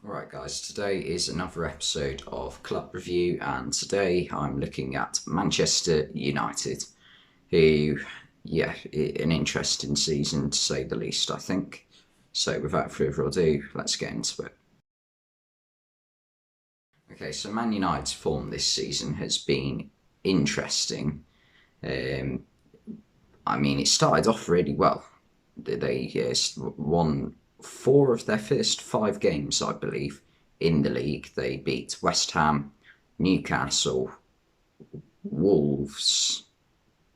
Alright guys, today is another episode of Club Review, and today I'm looking at Manchester United, who, an interesting season to say the least, I think. So without further ado, let's get into it. Okay, so Man United's form this season has been interesting. It started off really well. They won 4 of their first 5 games, I believe, in the league. They beat West Ham, Newcastle, Wolves,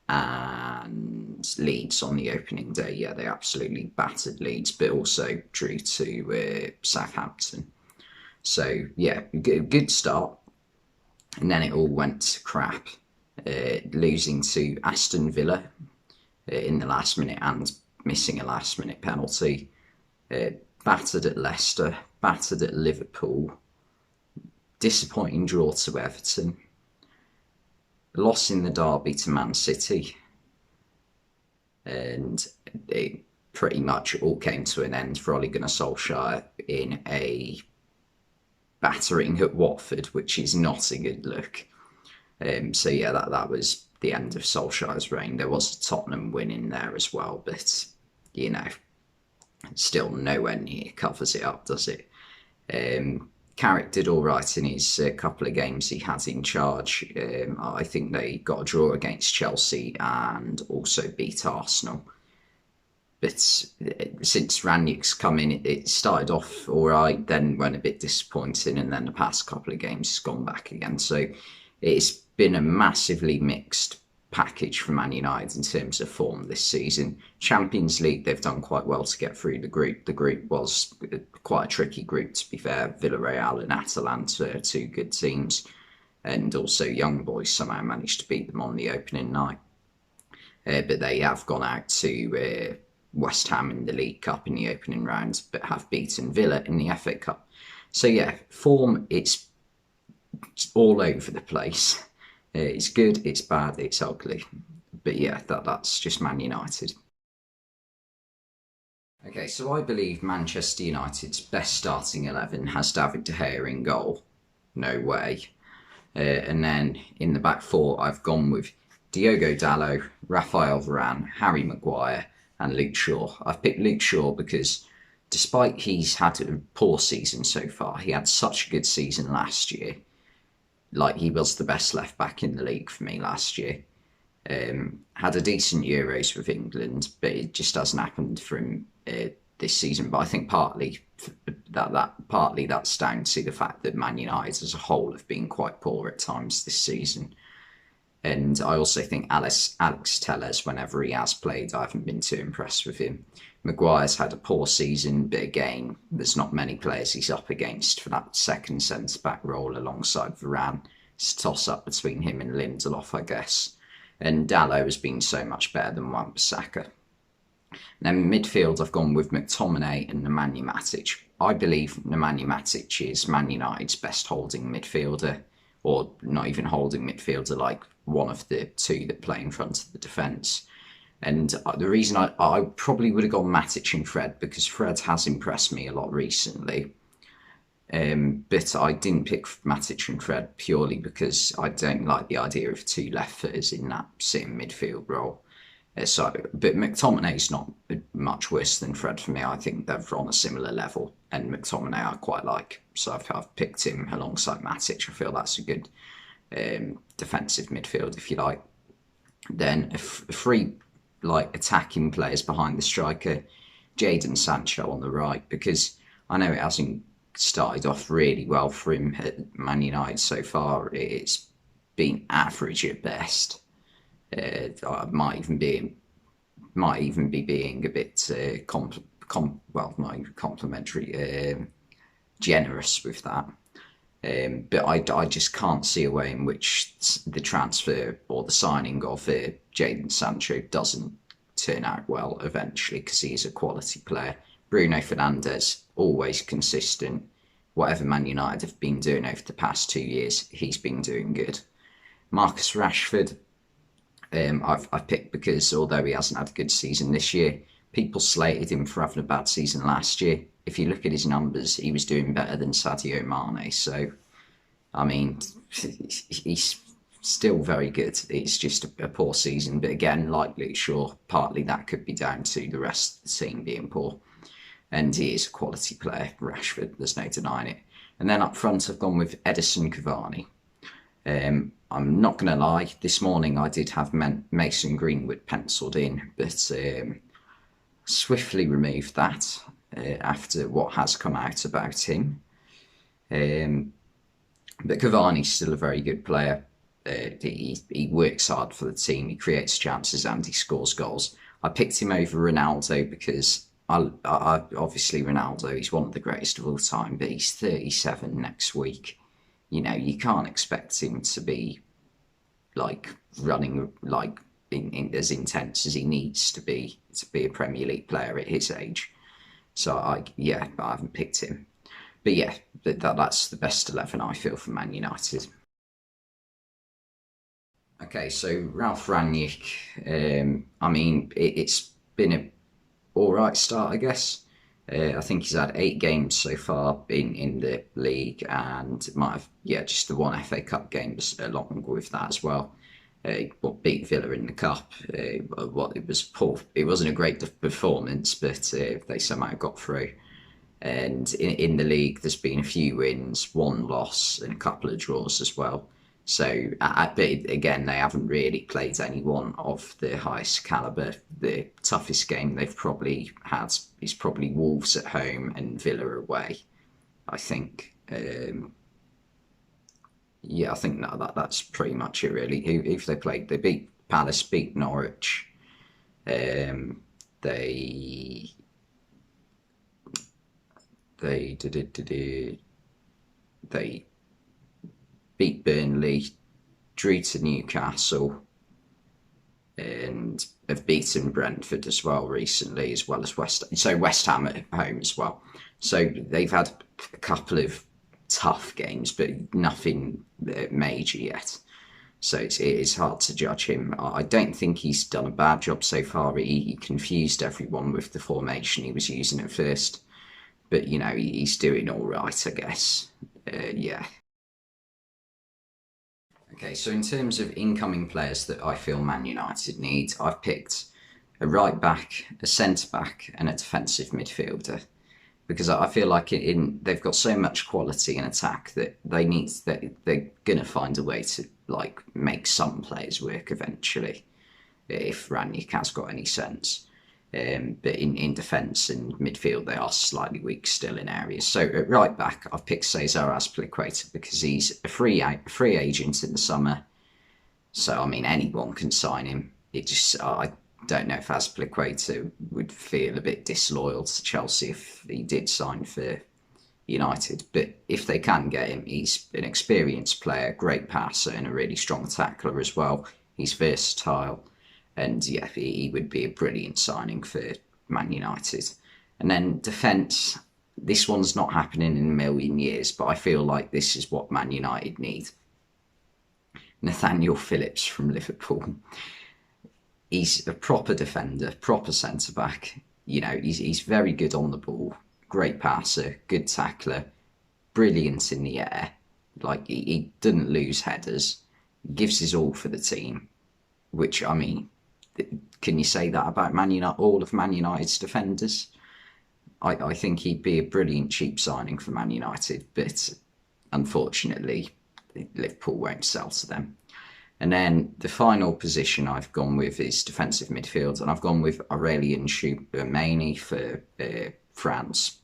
and Leeds on the opening day. Yeah, they absolutely battered Leeds, but also drew to Southampton. So, yeah, good start. And then it all went to crap, losing to Aston Villa in the last minute and missing a last minute penalty. Battered at Leicester, battered at Liverpool, disappointing draw to Everton, loss in the derby to Man City, and it pretty much all came to an end for Ole Gunnar Solskjaer in a battering at Watford, which is not a good look. That was the end of Solskjaer's reign. There was a Tottenham win in there as well, but still nowhere near covers it up, does it? Carrick did all right in his couple of games he had in charge. I think they got a draw against Chelsea and also beat Arsenal. But since Raniek's come in, it started off all right, then went a bit disappointing, and then the past couple of games has gone back again. So it's been a massively mixed package for Man United in terms of form this season. Champions League, they've done quite well to get through the group. The group was quite a tricky group, to be fair. Villarreal and Atalanta, 2 good teams, and also Young Boys somehow managed to beat them on the opening night. But they have gone out to West Ham in the League Cup in the opening round, but have beaten Villa in the FA Cup. So yeah, form, it's all over the place. It's good, it's bad, it's ugly. But yeah, that's just Man United. Okay, so I believe Manchester United's best starting 11 has David De Gea in goal. No way. And then in the back four, I've gone with Diogo Dalot, Raphael Varane, Harry Maguire, and Luke Shaw. I've picked Luke Shaw because despite he's had a poor season so far, he had such a good season last year. Like, he was the best left back in the league for me last year. Had a decent Euros with England, but it just hasn't happened for him this season. But I think partly that's down to the fact that Man United as a whole have been quite poor at times this season. And I also think Alex Telles, whenever he has played, I haven't been too impressed with him. Maguire's had a poor season, but again, there's not many players he's up against for that second centre-back role alongside Varane. It's a toss-up between him and Lindelof, I guess. And Dalot has been so much better than Wan-Bissaka. Then midfield, I've gone with McTominay and Nemanja Matic. I believe Nemanja Matic is Man United's best holding midfielder, or not even holding midfielder, like one of the 2 that play in front of the defence. And the reason I probably would have gone Matic and Fred, because Fred has impressed me a lot recently. But I didn't pick Matic and Fred purely because I don't like the idea of 2 left footers in that sitting midfield role. But McTominay's not much worse than Fred for me. I think they're on a similar level, and McTominay I quite like. So I've picked him alongside Matic. I feel that's a good defensive midfield, if you like. Then 3 attacking players behind the striker, Jadon Sancho on the right, because I know it hasn't started off really well for him at Man United so far. It's been average at best. Might even be being a bit not even complimentary, generous with that. But I just can't see a way in which the transfer or the signing of Jadon Sancho doesn't turn out well eventually, because he is a quality player. Bruno Fernandes, always consistent. Whatever Man United have been doing over the past 2 years, he's been doing good. Marcus Rashford, I've picked because although he hasn't had a good season this year, people slated him for having a bad season last year. if you look at his numbers, he was doing better than Sadio Mane. So, I mean, he's still very good. It's just a poor season. But again, like Luke Shaw, partly that could be down to the rest of the team being poor. And he is a quality player, Rashford, there's no denying it. And then up front, I've gone with Edison Cavani. I'm not going to lie, this morning I did have Mason Greenwood penciled in, but swiftly removed that after what has come out about him. But Cavani's still a very good player. He works hard for the team, he creates chances and he scores goals. I picked him over Ronaldo because I obviously Ronaldo, he's one of the greatest of all time, but he's 37 next week. You know, you can't expect him to be like running like in as intense as he needs to be a Premier League player at his age. So I haven't picked him. But yeah, that's the best 11 I feel for Man United. Okay, so Ralph Raniek, I mean, it's been a all right start, I guess. I think he's had 8 games so far in the league, and might have just the one FA Cup game along with that as well. Beat Villa in the cup. It was poor. It wasn't a great performance, but they somehow got through. And in the league, there's been a few wins, 1 loss, and a couple of draws as well. So, but again, they haven't really played anyone of the highest calibre. The toughest game they've probably had is probably Wolves at home and Villa away, I think. I think that's pretty much it, really. Who they played? They beat Palace, beat Norwich. They beat Burnley, drew to Newcastle, and have beaten Brentford as well recently, as well as West Ham at home as well. So they've had a couple of tough games, but nothing major yet. So it is hard to judge him. I don't think he's done a bad job so far. He confused everyone with the formation he was using at first. But, you know, he's doing all right, I guess. Okay, so in terms of incoming players that I feel Man United need, I've picked a right back, a centre back, and a defensive midfielder, because I feel like they've got so much quality in attack that they're gonna find a way to like make some players work eventually, if Raniek has got any sense. But in defence and midfield, they are slightly weak still in areas. So at right back, I've picked Cesar Azpilicueta because he's a free agent in the summer. So, I mean, anyone can sign him. I don't know if Azpilicueta would feel a bit disloyal to Chelsea if he did sign for United. But if they can get him, he's an experienced player, great passer, and a really strong tackler as well. He's versatile. And yeah, he would be a brilliant signing for Man United. And then defence, this one's not happening in a million years, but I feel like this is what Man United need. Nathaniel Phillips from Liverpool. He's a proper defender, proper centre-back. You know, he's very good on the ball, great passer, good tackler, brilliant in the air. Like, he doesn't lose headers, gives his all for the team, which, I mean, can you say that about Man United, all of Man United's defenders? I think he'd be a brilliant cheap signing for Man United, but unfortunately, Liverpool won't sell to them. And then the final position I've gone with is defensive midfield, and I've gone with Aurélien Tchouameni for France.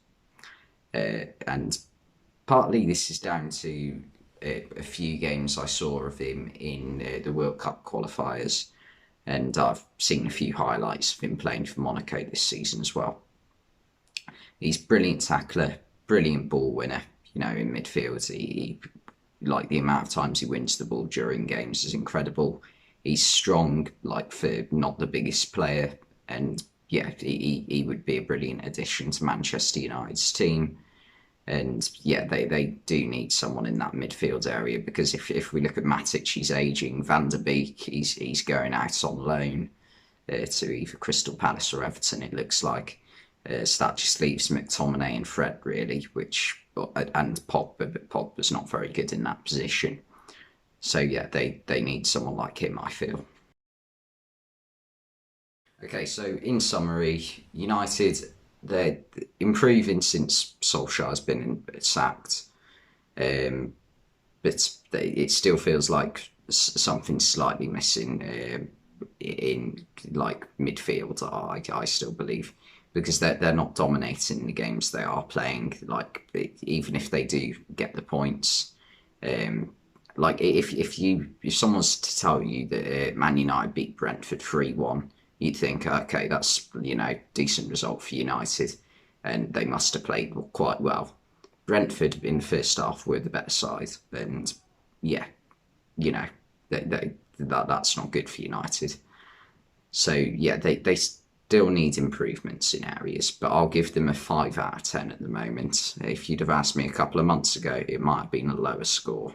And partly this is down to a few games I saw of him in the World Cup qualifiers. And I've seen a few highlights of him playing for Monaco this season as well. He's brilliant tackler, brilliant ball winner. You know, in midfield, he like the amount of times he wins the ball during games is incredible. He's strong, like for not the biggest player, and yeah, he would be a brilliant addition to Manchester United's team. And yeah, they do need someone in that midfield area, because if we look at Matic, he's ageing. Van der Beek, he's going out on loan to either Crystal Palace or Everton, it looks like. So that just leaves McTominay and Fred really, and Pogba, but Pogba's not very good in that position. So yeah, they need someone like him, I feel. Okay, so in summary, United, they're improving since Solskjaer's been sacked, but it still feels like something's slightly missing in like midfield. I still believe, because they're not dominating the games they are playing. Like, even if they do get the points, like if someone's to tell you that Man United beat Brentford 3-1, you'd think, okay, that's decent result for United, and they must have played quite well. Brentford in the first half were the better side, and yeah, you know, that's not good for United. So yeah, they still need improvements in areas, but I'll give them a 5 out of 10 at the moment. If you'd have asked me a couple of months ago, it might have been a lower score.